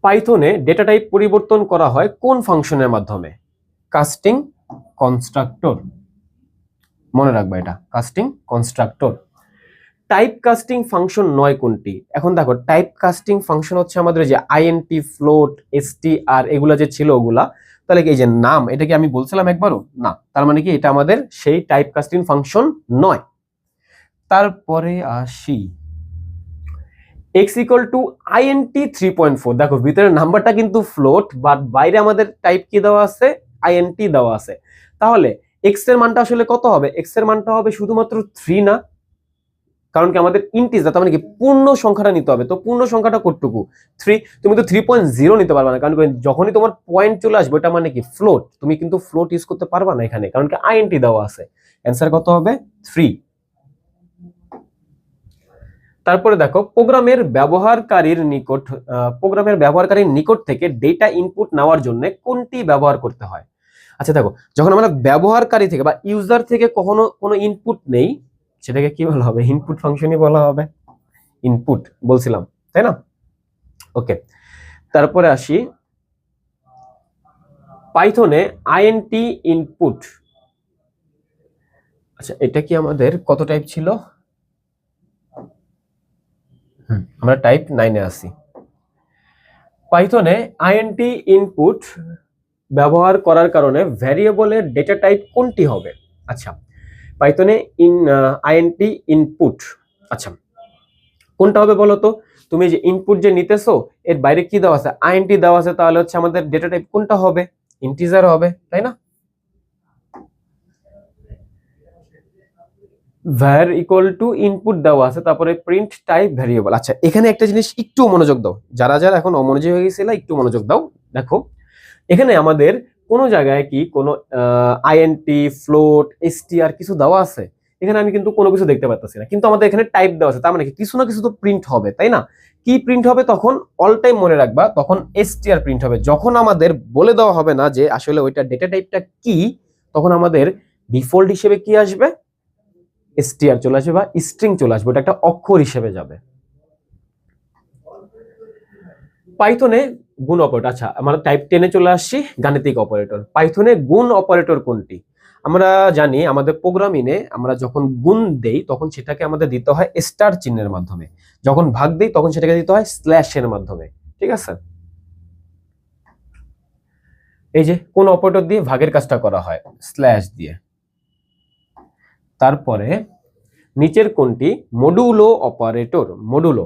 পাইথনে ডেটা টাইপ পরিবর্তন করা হয় কোন ফাংশনের মাধ্যমে? Casting constructor. মনে রাখবা এটা, casting constructor. Type casting function নয় কোনটি? এখন দেখো, টাইপ কাস্টিং ফাংশন হচ্ছে আমাদের যে আইএনটি, ফ্লোট, এসটিআর, এগুলা যে ছিল ওগুলা। তাহলে এই যে নাম, এটা কি আমি বলছিলাম একবারও? না। তার মানে কি এটা আমাদের সেই টাইপ কাস্টিং ফাংশন নয়। তারপরে আসি, x ইকুয়াল টু আইএনটি 3.4। দেখো ভিতরে নাম্বারটা কিন্তু ফ্লোট, বাট বাইরে আমাদের টাইপ কি দেওয়া আছে? আইএনটি দেওয়া আছে। তাহলে x এর মানটা আসলে কত হবে? x এর মানটা হবে শুধুমাত্র 3 না? কারণ কি আমাদের ইন্টিজার, তার মানে কি পূর্ণ সংখ্যাটা নিতে হবে। তো পূর্ণ সংখ্যাটা কতটুকু? 3। তুমি তো 3.0 নিতে পারবে না, কারণ যখনই তোমার পয়েন্ট চলে আসবে এটা মানে কি ফ্লোট, তুমি কিন্তু ফ্লোট ইউজ করতে পারবে না এখানে, কারণ কি আইএনটি দেওয়া আছে। অ্যান্সার কত হবে? 3। তারপরে দেখো, প্রোগ্রামের ব্যবহারকারীর নিকট থেকে ডেটা ইনপুট নেওয়ার জন্য কোনটি ব্যবহার করতে হয়? আচ্ছা দেখো, যখন আমরা ব্যবহারকারী থেকে বা ইউজার থেকে কখনো কোনো ইনপুট নেই, সেটাকে কি বলা হবে? ইনপুট ফাংশনই বলা হবে। ইনপুট বলছিলাম, তাই না? ওকে, তারপরে আসি, পাইথনে আইএনটি ইনপুট, আচ্ছা এটা কি আমাদের কত টাইপ ছিল? আমরা টাইপ 9 এ আছি। পাইথনে আইএনটি ইনপুট ব্যবহার করার কারণে ভ্যারিয়েবলের ডেটা টাইপ কোনটি হবে? আচ্ছা, পাইথনে আইএনটি ইনপুট, আচ্ছা কোনটা হবে বলো তো? তুমি যে ইনপুট যে নিতেছো, এর বাইরে কি দেওয়া আছে? আইএনটি দেওয়া আছে, তাহলে হচ্ছে আমাদের ডেটা টাইপ কোনটা হবে? ইন্টিজার হবে, তাই না? var ইকুয়াল টু ইনপুট দেওয়া আছে, তারপরে প্রিন্ট টাইপ ভ্যারিয়েবল। আচ্ছা, এখানে একটা জিনিস একটু মনোযোগ দাও, যারা যারা এখন অমনোযোগী হয়ে গেছিল একটু মনোযোগ দাও। দেখো এখানে আমাদের কোন জায়গায় কি কোনো আইএনটি, ফ্লোট, এসটিআর কিছু দেওয়া আছে? এখানে আমি কিন্তু কোনো কিছু দেখতে পাচ্ছি না, কিন্তু আমাদের এখানে টাইপ দেওয়া আছে, তার মানে কি কিছু না কিছু তো প্রিন্ট হবে, তাই না? কি প্রিন্ট হবে তখন? অল টাইম মনে রাখবা, তখন এসটিআর প্রিন্ট হবে। যখন আমাদের বলে দেওয়া হবে না যে আসলে ওইটা ডেটা টাইপটা কি, তখন আমাদের ডিফল্ট হিসেবে কি আসবে? এসটিআর চলে আসবে বা স্ট্রিং চলে আসবে, ওটা একটা অক্ষর হিসেবে যাবে। পাইথনে গুণ অপারেটর, আচ্ছা আমরা টাইপ 10 এ চলে আসছি, গাণিতিক অপারেটর। পাইথনে গুণ অপারেটর কোনটি? আমরা জানি আমাদের প্রোগ্রামিংয়ে আমরা যখন গুণ দেই তখন সেটাকে আমাদের দিতে হয় স্টার চিহ্নের মাধ্যমে, যখন ভাগ দেই তখন সেটাকে দিতে হয় স্ল্যাশের মাধ্যমে। ঠিক আছে, এই যে কোন অপারেটর দিয়ে ভাগের কাজটা করা হয়, স্ল্যাশ দিয়ে। তারপরে নিচের কোনটি মডুলো অপারেটর? মডুলো,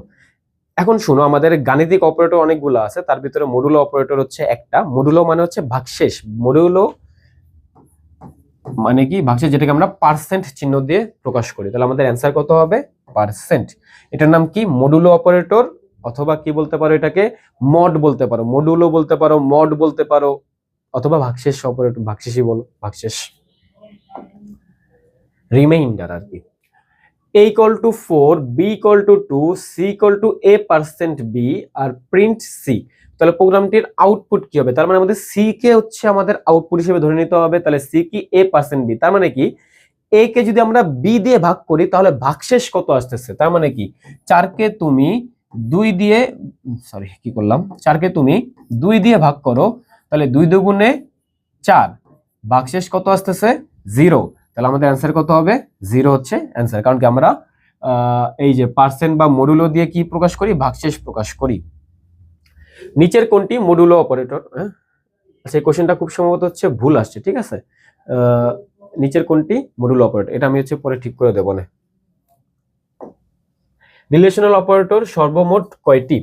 এখন শুনো, আমাদের গাণিতিক অপারেটর অনেকগুলো আছে, তার ভিতরে মডুলো অপারেটর হচ্ছে একটা। মডুলো মানে হচ্ছে ভাগশেষ। মডুলো মানে কি? ভাগশেষ, যেটাকে আমরা পার্সেন্ট চিহ্ন দিয়ে প্রকাশ করি। তাহলে আমাদের অ্যান্সার কত হবে? পার্সেন্ট। এটার নাম কি? মডুলো অপারেটর, অথবা কি বলতে পারো এটাকে? মড বলতে পারো, মডুলো বলতে পারো, মড বলতে পারো, অথবা ভাগশেষ অপারেটর, ভাগশেষই বলো, ভাগশেষ। রিমাইন্ডার আর কি। a equal to 4, b equal to 2, c equal to a% b আর প্রিন্ট c। তাহলে প্রোগ্রামটির আউটপুট কি হবে? তার মানে আমাদের c কে হচ্ছে আমাদের আউটপুট হিসেবে ধরে নিতে হবে। তাহলে c কি? a% b। তার মানে কি a কে যদি আমরা b দিয়ে ভাগ করি তাহলে ভাগশেষ কত আসতেছে? তার মানে কি 4 কে তুমি 2 দিয়ে, সরি কি করলাম, 4 কে তুমি 2 দিয়ে ভাগ করো, তাহলে 2 দুগুণে 4, ভাগশেষ কত আসতেছে? 0। তাহলে আমাদের অ্যান্সার কত হবে? 0 হচ্ছে অ্যান্সার। কারণ কি আমরা এই যে পার্সেন্ট বা মডুলো দিয়ে কি প্রকাশ করি? ভাগশেষ প্রকাশ করি। নিচের কোনটি মডুলো অপারেটর? সেই কোশ্চেনটা খুব সম্ভবত হচ্ছে ভুল আসছে। ঠিক আছে, নিচের কোনটি মডুলো অপারেটর? এটা আমি হচ্ছে পরে ঠিক করে দেব না। রিলেশনাল অপারেটর সর্বমোট কয়টি?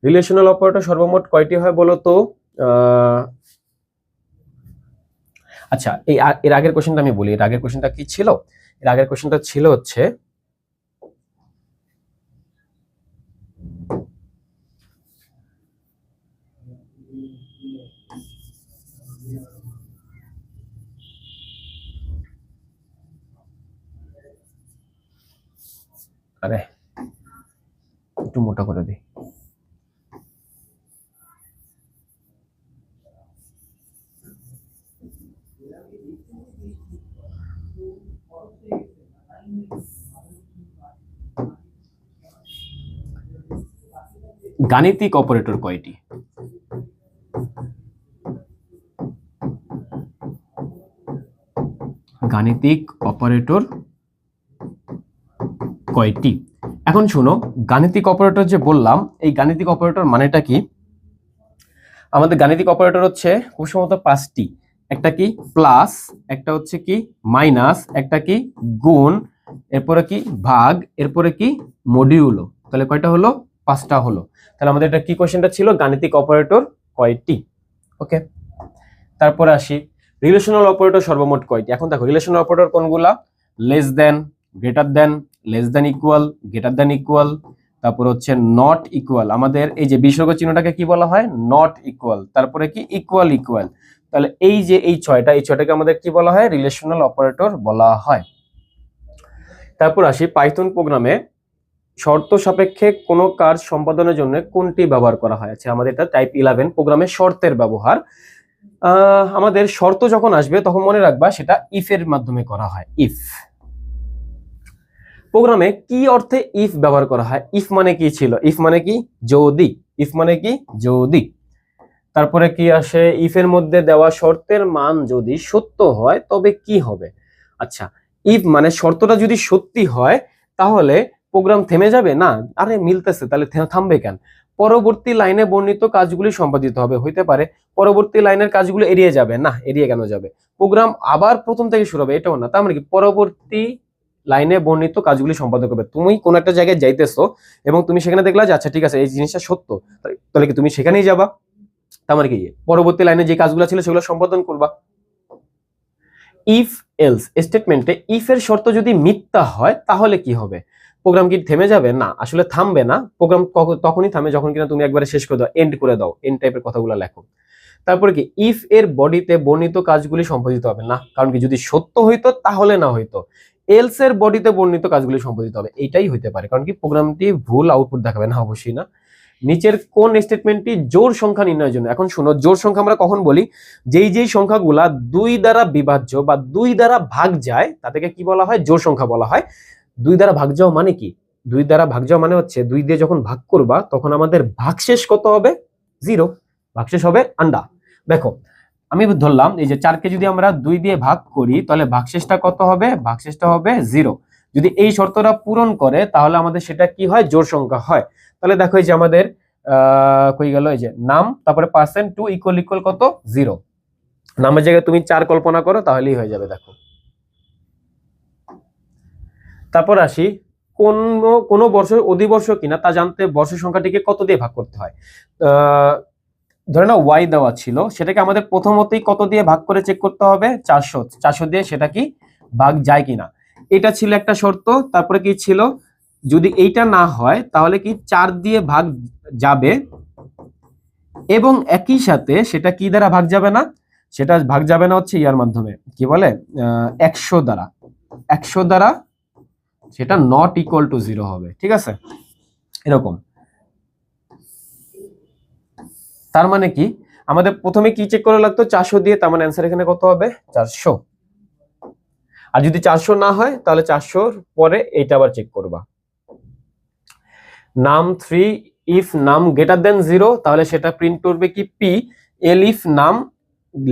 রিলেশনাল অপারেটর সর্বমোট কয়টি হয় বলো তো? আচ্ছা, এর আগের কোশ্চেনটা আমি বলি। এর আগের কোশ্চেনটা কি ছিল? এর আগের কোশ্চেনটা ছিল হচ্ছে আরে একটু মোটা করে দিই। গাণিতিক অপারেটর কয়টি? গাণিতিক অপারেটর কয়টি? এখন শুনো, গাণিতিক অপারেটর যে বললাম, এই গাণিতিক অপারেটর মানেটা কি? আমাদের গাণিতিক অপারেটর হচ্ছে খুব সম্ভবত 5টি। একটা কি? প্লাস, একটা হচ্ছে কি? মাইনাস, একটা কি? গুণ, এরপরে কি? ভাগ, এরপরে কি? মডিউলো। তাহলে কয়টা হলো? 5টা হলো। তাহলে আমাদের এটা কি কোশ্চেনটা ছিল? গাণিতিক অপারেটর কয়টি? ওকে, তারপরে আসি রিলেশনাল অপারেটর সর্বমোট কয়টি? এখন দেখো রিলেশনাল অপারেটর কোনগুলা? Less than, greater than, less than equal, greater than equal, তারপর হচ্ছে নট ইকুয়াল। আমাদের এই যে বিসর্গ চিহ্নটাকে কি বলা হয়? Not equal. তারপরে কি? Equal equal. তাহলে এই যে এই ছয়টাকে আমাদের কি বলা হয়? রিলেশনাল অপারেটর বলা হয়। তারপর আসি পাইথন প্রোগ্রামে শর্ত সাপেক্ষে কোনো কাজ সম্পাদনের জন্য কোনটি ব্যবহার করা হয়? আচ্ছা, আমাদের এটা টাইপ 11 প্রোগ্রামে শর্তের ব্যবহার। আমাদের শর্ত যখন আসবে তখন মনে রাখবা সেটা ইফ এর মাধ্যমে করা হয়। ইফ প্রোগ্রামে কি অর্থে ইফ ব্যবহার করা হয়? ইফ মানে কি ছিল? ইফ মানে কি? যদি। ইফ মানে কি? যদি। তারপরে কি আসে? ইফ এর মধ্যে দেওয়া শর্তের মান যদি সত্য হয় তবে কি হবে? আচ্ছা, ইফ মানে শর্তটা যদি সত্যি হয় তাহলে প্রোগ্রাম থেমে যাবে না? আরে মিলতেছে, তাহলে থামবে কেন? পরবর্তী লাইনে বর্ণিত কাজগুলি সম্পাদিত হবে। হইতে পারে পরবর্তী লাইনের কাজগুলো এড়িয়ে যাবে না, এড়িয়ে কেন যাবে? প্রোগ্রাম আবার প্রথম থেকে শুরু হবে, এটাও না। তার মানে কি পরবর্তী লাইনে বর্ণিত কাজগুলি সম্পাদন করবে। তুমি কোন একটা জায়গায় যাইতেছো এবং তুমি সেখানে দেখলা যে আচ্ছা ঠিক আছে এই জিনিসটা সত্য, তাহলে কি তুমি সেখানেই যাবা? তার মানে কি পরবর্তী লাইনে যে কাজগুলো ছিল সেগুলো সম্পাদন করবা। ইফ এলস স্টেটমেন্টে ইফ এর শর্ত যদি মিথ্যা হয় তাহলে কি হবে? প্রোগ্রাম কি থেমে যাবে? না, আসলে থামবে না। প্রোগ্রাম তখনই থামে যখন কিনা তুমি একবারে শেষ করে দাও, এন্ড করে দাও, এন্ড টাইপের কথাগুলো লেখো। তারপরে কি? ইফ এর বডিতে বর্ণিত কাজগুলি সম্পাদিত হবে না। কারণ কি যদি সত্য হইতো তাহলে না হইতো, এলস এর বডিতে বর্ণিত কাজগুলি সম্পাদিত হবে, এইটাই হইতে পারে। কারণ কি প্রোগ্রামটি ভুল আউটপুট দেখাবে না? অবশ্যই না। নিচের কোন স্টেটমেন্টটি জোড় সংখ্যা নির্ণয়ের জন্য? এখন শুনো, জোড় সংখ্যা আমরা কখন বলি? যেই সংখ্যাগুলা 2 দ্বারা বিভাজ্য বা 2 দ্বারা ভাগ যায় তাদেরকে কি বলা হয়? জোড় সংখ্যা বলা হয়। 2 দ্বারা ভাগ যাওয়া মানে কি? 2 দ্বারা ভাগ যাওয়া মানে হচ্ছে 2 দিয়ে যখন ভাগ করবা তখন আমাদের ভাগশেষ কত হবে? 0। ভাগশেষ হবে আন্ডা। দেখো আমি ধরলাম এই যে 4 কে যদি আমরা 2 দিয়ে ভাগ করি তাহলে ভাগশেষটা কত হবে? ভাগশেষটা হবে 0। যদি এই শর্তটা পূরণ করে তাহলে আমাদের সেটা কি হয়? জোড় সংখ্যা হয়। তাহলে দেখো এই যে আমাদের কই গেল, এই যে নাম তারপরে পার্সেন্ট 2 ইকুয়াল ইকুয়াল কত? 0। নামের জায়গায় তুমি 4 কল্পনা করো তাহলেই হয়ে যাবে। দেখো তারপর আসি, কোন বর্ষ অধিবর্ষ কিনা তা জানতে বর্ষ সংখ্যাটিকে কত দিয়ে ভাগ করতে হয়। ধরে নাও ওয়াই দেওয়া ছিল, সেটাকে আমাদের প্রথমতেই কত দিয়ে ভাগ করে চেক করতে হবে? 400 দিয়ে সেটা কি ভাগ যায় কিনা, এটা ছিল একটা শর্ত। তারপরে কি ছিল, যদি এইটা না হয় তাহলে কি 4 দিয়ে ভাগ যাবে এবং একই সাথে সেটা কি দ্বারা ভাগ যাবে না? সেটা ভাগ যাবে না হচ্ছে ইয়ার মাধ্যমে, কি বলে 100 দ্বারা। 100 দ্বারা সেটা নট ইকুয়াল টু 0 হবে। ঠিক আছে, এরকম। তার মানে কি আমাদের প্রথমে কি চেক করা লাগতো? 400 দিয়ে, তার মানে অ্যান্সার এখানে কত হবে? 400। আর যদি 400 না হয় তাহলে 400 পরে এইটা আবার চেক করবা। নাম 3 ইফ নাম গ্রেটার দেন 0 তাহলে সেটা প্রিন্ট করবে কি p, এল ইফ নাম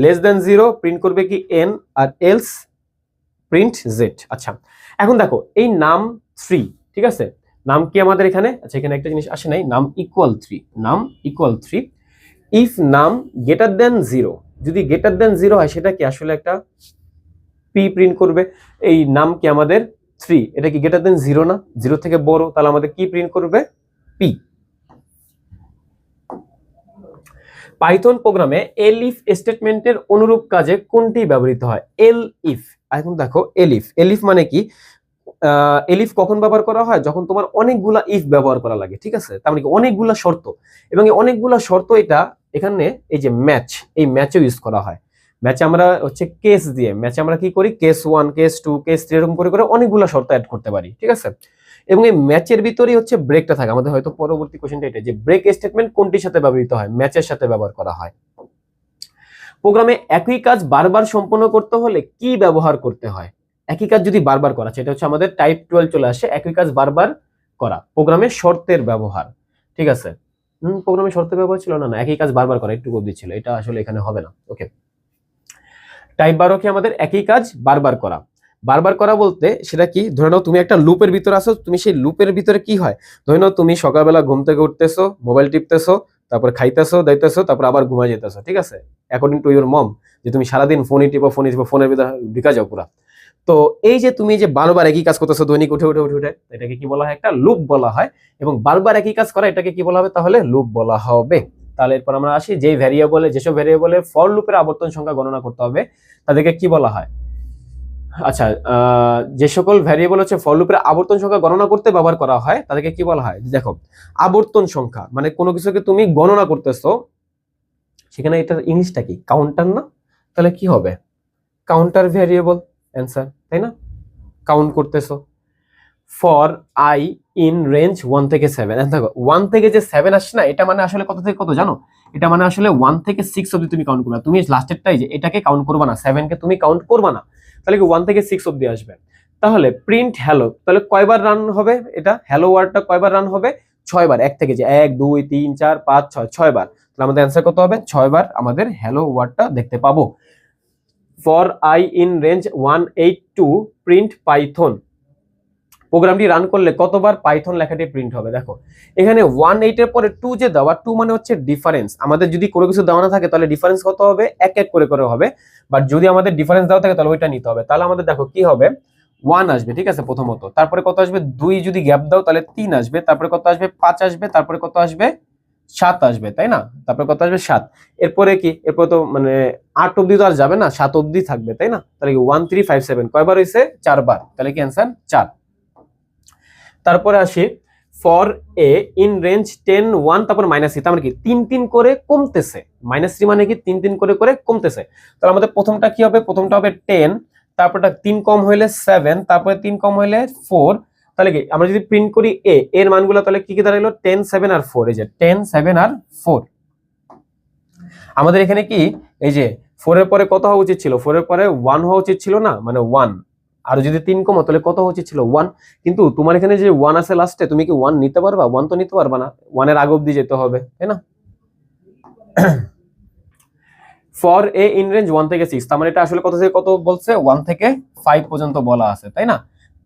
লেস দেন 0 প্রিন্ট করবে কি n, আর এলস প্রিন্ট z। আচ্ছা এখন দেখো এই নাম 3, ঠিক আছে, নাম কি আমাদের এখানে, আচ্ছা এখানে একটা জিনিস আসে নাই, নাম ইকুয়াল 3, নাম ইকুয়াল 3 ইফ নাম গ্রেটার দেন 0, যদি গ্রেটার দেন 0 হয় সেটা কি আসলে একটা p প্রিন্ট করবে। এই নাম কি আমাদের 3, এটা কি গ্রেটার দেন 0 না? 0 থেকে বড়, তাহলে আমাদের কি প্রিন্ট করবে? p। পাইথন প্রোগ্রামে এলিফ স্টেটমেন্টের অনুরূপ কাজে কোনটি ব্যবহৃত হয়? এলিফ। এখন দেখো এলিফ, এলিফ মানে কি? এলিফ কখন ব্যবহার করা হয়? যখন তোমার অনেকগুলা ইফ ব্যবহার করা লাগে। ঠিক আছে, তার মানে কি অনেকগুলা শর্ত, এবং এই অনেকগুলা শর্ত এটা এখানে এই যে ম্যাচ, এই ম্যাচও ইউজ করা হয়। ম্যাচে আমরা হচ্ছে কেস দিয়ে, ম্যাচে আমরা কি করি? কেস 1, কেস 2, কেস 3 এরকম করে করে অনেকগুলা শর্ত অ্যাড করতে পারি। ঠিক আছে, এবং এই ম্যাচের ভিতরেই হচ্ছে ব্রেকটা থাকে। আমাদের হয়তো পরবর্তী কোশ্চেনটা এটা, যে ব্রেক স্টেটমেন্ট কোনটির সাথে ব্যবহৃত হয়? ম্যাচের সাথে ব্যবহার করা হয়। প্রোগ্রামে একই কাজ বারবার সম্পন্ন করতে হলে কি ব্যবহার করতে হয়? একই কাজ যদি বারবার করা, সেটা হচ্ছে আমাদের টাইপ 12 চলে আসে, একই কাজ বারবার করা। প্রোগ্রামে শর্তের ব্যবহার, ঠিক আছে, প্রোগ্রামে শর্তের ব্যবহার ছিল না, না একই কাজ বারবার করা একটু অবধি ছিল, এটা আসলে এখানে হবে না। ওকে, টাইপ 12 কি আমাদের একই কাজ বারবার করা। বারবার করা বলতে সেটা কি? ধরে নাও তুমি একটা লুপের ভিতরে আছো, তুমি সেই লুপের ভিতরে কি হয়, ধরে নাও তুমি সকালবেলা ঘুম থেকে উঠতেছো, মোবাইল টিপতেছো, তারপর খাইতেছো দাইতেছো, তারপর আবার ঘুমাই যেতেছো। ঠিক আছে, অ্যাকর্ডিং টু ইউর মম, যে তুমি সারাদিন ফোনে টিপো ফোনে টিপো, ফোনের ভিতরে ঢুকা যাও পুরা। তো এই যে তুমি যে বারবার একই কাজ করতেছো দৈনিক উঠে উঠে উঠে উঠে, এটাকে কি বলা হয়? একটা লুপ বলা হয়। এবং বারবার একই কাজ করা, এটাকে কি বলা হবে? তাহলে লুপ বলা হবে। তাহলে এরপর আমরা আসি, যে ভ্যারিয়েবলে, যেসব ভ্যারিয়েবলে ফর লুপের আবর্তন সংখ্যা গণনা করতে হবে তাদেরকে কি বলা হয়? আচ্ছা, যে সকল ভ্যারিয়েবল হচ্ছে ফর লুপের আবর্তন সংখ্যা গণনা করতে ব্যবহার করা হয় তাদেরকে কি বলা হয়? দেখো আবর্তন সংখ্যা মানে কোনো কিছুকে তুমি গণনা করতেছো, সেখানে এটার ইংলিশটা কি? কাউন্টার না? তাহলে কি হবে? কাউন্টার ভ্যারিয়েবল অ্যান্সার, তাই না? কাউন্ট করতেছো। ফর আই ইন রেঞ্জ 1 থেকে 7, দেখো 1 থেকে যে 7 আসছে না, এটা মানে আসলে কত থেকে কত জানো? এটা মানে আসলে 1 থেকে 6 অবধি তুমি কাউন্ট করবে, তুমি লাস্টেরটাই যে এটাকে কাউন্ট করবা না, 7 কে তুমি কাউন্ট করবা না, তাহলে কি 1 থেকে 6 অবধি আসবে। তাহলে প্রিন্ট হ্যালো, তাহলে কয়বার রান হবে এটা? হ্যালো ওয়ার্ডটা কয়বার রান হবে? 6 বার। 1 থেকে যে 1 2 3 4 5 6, 6 বার। তাহলে আমাদের অ্যান্সার কত হবে? 6 বার আমাদের হ্যালো ওয়ার্ডটা দেখতে পাবো। For I in range 182 print Python, প্রোগ্রামটি রান করলে কতবার পাইথন লেখাটি প্রিন্ট হবে? দেখো এখানে 18 এর পরে 2 যে দেওয়া, 2 মানে হচ্ছে ডিফারেন্স। আমাদের যদি কোনো কিছু দেওয়া না থাকে তাহলে ডিফারেন্স কত হবে? এক এক করে করে হবে, বাট যদি আমাদের ডিফারেন্স দেওয়া থাকে তাহলে ওইটা নিতে হবে। তাহলে আমাদের দেখো কি হবে, 1 আসবে, ঠিক আছে প্রথমত, তারপরে কত আসবে? 2 যদি গ্যাপ দাও তাহলে 3 আসবে, তারপরে কত আসবে? 5 আসবে, তারপরে কত আসবে? 7 আসবে, তাই না? তারপরে কত আসবে? 7। এরপরে কি? এরপরে তো মানে 8 অবধি তো আর যাবে না, 7 অবধি থাকবে, তাই না? তাহলে কি 1 3 5 7 কয়বার হয়েছে? 4 বার। তাহলে কি অ্যান্সার 4। তারপরে আসি ফর এ ইন রেঞ্জ 10 1, তারপর -3, তার মানে কি 3 3 করে কমতেছে। -3 মানে কি 3 3 করে করে কমতেছে। তাহলে আমাদের প্রথমটা কি হবে? প্রথমটা হবে 10, তারপরটা 3 কম হইলে 7, তারপরে 3 কম হইলে 4। তাহলে কি আমরা যদি প্রিন্ট করি এ এর মানগুলো, তাহলে কি কি দাঁড়াইলো? 10 7 আর 4, এই যে 10 7 আর 4। আমাদের এখানে কি এই যে 4 এর পরে কত হওয়া উচিত ছিল? 4 এর পরে 1 হওয়া উচিত ছিল না, মানে 1। আর যদি 3 কমো তাহলে কত হওয়া উচিত ছিল? 1। কিন্তু তোমার এখানে যে 1 আছে লাস্টে, তুমি কি 1 নিতে পারবা? 1 তো নিতে পারবা না, 1 এর আগে অবধি যেতে হবে, তাই না? ফর এ ইন রেঞ্জ 1 থেকে 6, তার মানে এটা আসলে কত থেকে কত বলছে, 1 থেকে 5 পর্যন্ত বলা আছে, তাই না?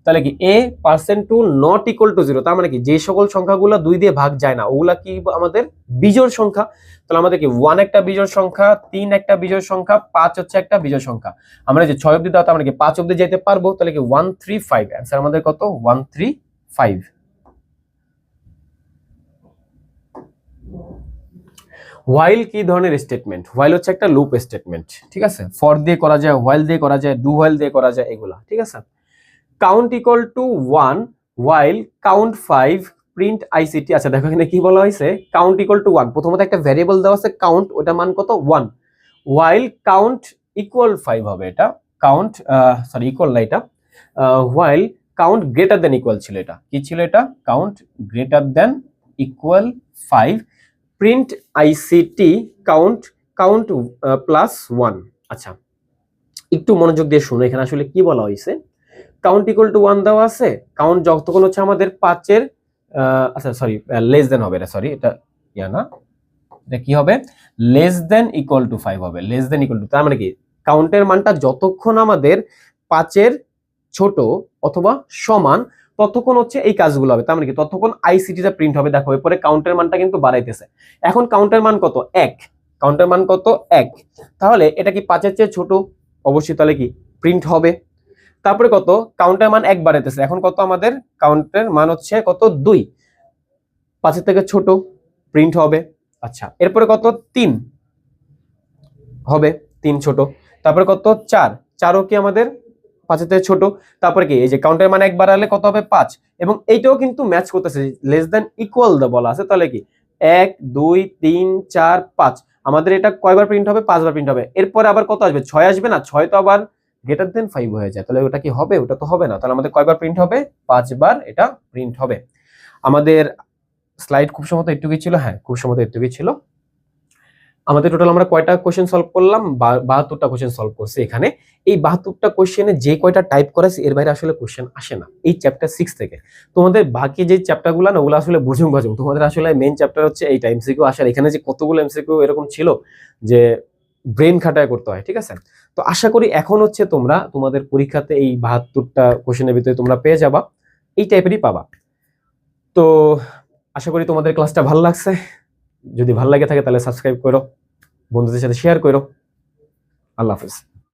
তাহলে কি a percent two not equal to 0, তার মানে কি যে সকল সংখ্যাগুলো 2 দিয়ে ভাগ যায় না ওগুলা কি আমাদের বিজোড় সংখ্যা। তাহলে আমাদের কি 1 একটা বিজোড় সংখ্যা, 3 একটা বিজোড় সংখ্যা, 5 হচ্ছে একটা বিজোড় সংখ্যা। আমরা যে 6 অবধি দাও তার মানে কি 5 অবধি যেতে পারবো, তাহলে কি 135, आंसर আমাদের কত 135। হোয়াইল কি ধরনের স্টেটমেন্ট? হোয়াইল হচ্ছে একটা লুপ স্টেটমেন্ট, ঠিক আছে? ফর দিয়ে করা যায়, হোয়াইল দিয়ে করা যায়, ডু হোয়াইল দিয়ে করা যায়, এগুলা, ঠিক আছে? Count equal to 1 while count 5 print ICT. আচ্ছা দেখো এখানে কি বলা হয়েছে, কাউন্ট ইকুয়াল টু 1, প্রথমত একটা ভ্যারিয়েবল দেওয়া আছে কাউন্ট, ওটা মান কত 1, হোয়াইল কাউন্ট ইকুয়াল 5 হবে, এটা কাউন্ট সরি ইকুয়াল না, এটা while count greater than equal ছিল, এটা কি ছিল, এটা count greater than equal 5 print ICT count count plus 1। আচ্ছা একটু মনোযোগ দিয়ে শুনো, এখানে আসলে কি বলা হয়েছে। কাউন্ট ইকুয়াল টু 1 দেওয়া আছে, কাউন্ট যতক্ষণ হচ্ছে আমাদের 5 এর আচ্ছা সরি লেস দেন হবে, এটা সরি এটা ইয়া না, এটা কি হবে, লেস দেন ইকুয়াল টু 5 হবে, লেস দেন ইকুয়াল টু, তার মানে কি কাউন্টের মানটা যতক্ষণ আমাদের 5 এর ছোট অথবা সমান ততক্ষণ হচ্ছে এই কাজগুলো হবে, তার মানে কি ততক্ষণ আইসিটিটা প্রিন্ট হবে। দেখো এরপরে কাউন্টের মানটা কিন্তু বাড়াইতেছে, এখন কাউন্টের মান কত 1, কাউন্টের মান কত 1, তাহলে এটা কি 5 এর চেয়ে ছোট, অবশ্যই তাহলে কি প্রিন্ট হবে। তারপরে কত কাউন্টের মান 1 বাড়াইতেছে, এখন কত আমাদের কাউন্টের মান হচ্ছে কত 2, 5 এর থেকে ছোট, প্রিন্ট হবে। আচ্ছা এরপরে কত 3 হবে, 3 ছোট, তারপরে কত 4, 4ও কি আমাদের 5 এর থেকে ছোট, তারপরে কি এই যে কাউন্টের মান 1 বাড়ালে কত হবে 5, এবং এইটাও কিন্তু ম্যাচ করতেছে, লেস দেন ইকুয়াল দা বলা আছে, তাহলে কি 1 2 3 4 5, আমাদের এটা কয়বার প্রিন্ট হবে, 5 বার প্রিন্ট হবে। এরপরে আবার কত আসবে 6 আসবে না, 6 তো আবার গ্রেটার দেন 5 হয়ে যায়, তাহলে ওটা কি হবে, ওটা তো হবে না, তাহলে আমাদের কয়বার প্রিন্ট হবে, 5 বার এটা প্রিন্ট হবে। আমাদের স্লাইড খুব সম্ভবত একটুকুই ছিল, হ্যাঁ খুব সম্ভবত একটুকুই ছিল। আমাদের টোটাল আমরা কয়টা কোশ্চেন সলভ করলাম, 72টা কোশ্চেন সলভ করছি। এখানে এই 72টা কোশ্চেনে যে কয়টা টাইপ করেছি এর বাইরে আসলে কোশ্চেন আসে না এই চ্যাপ্টার 6 থেকে। তোমাদের বাকি যে চ্যাপ্টারগুলো না ওগুলো আসলে বুঝুম বাজুম, তোমাদের আসলে মেইন চ্যাপ্টার হচ্ছে এইটা এমসিকিউ আসার। এখানে যে কতগুলো এমসিকিউ এরকম ছিল যে ব্রেন খাটায় করতে হয়, ঠিক আছে? তো আশা করি এখন হচ্ছে তোমরা তোমাদের পরীক্ষাতে এই 72টা কোশ্চেনের ভিতরে তোমরা পেয়ে যাবা, এই টাইপেরই পাবা। তো আশা করি তোমাদের ক্লাসটা ভালো লাগছে, যদি ভালো লাগে থাকে তাহলে সাবস্ক্রাইব করো, বন্ধুদের সাথে শেয়ার করো। আল্লাহ হাফেজ।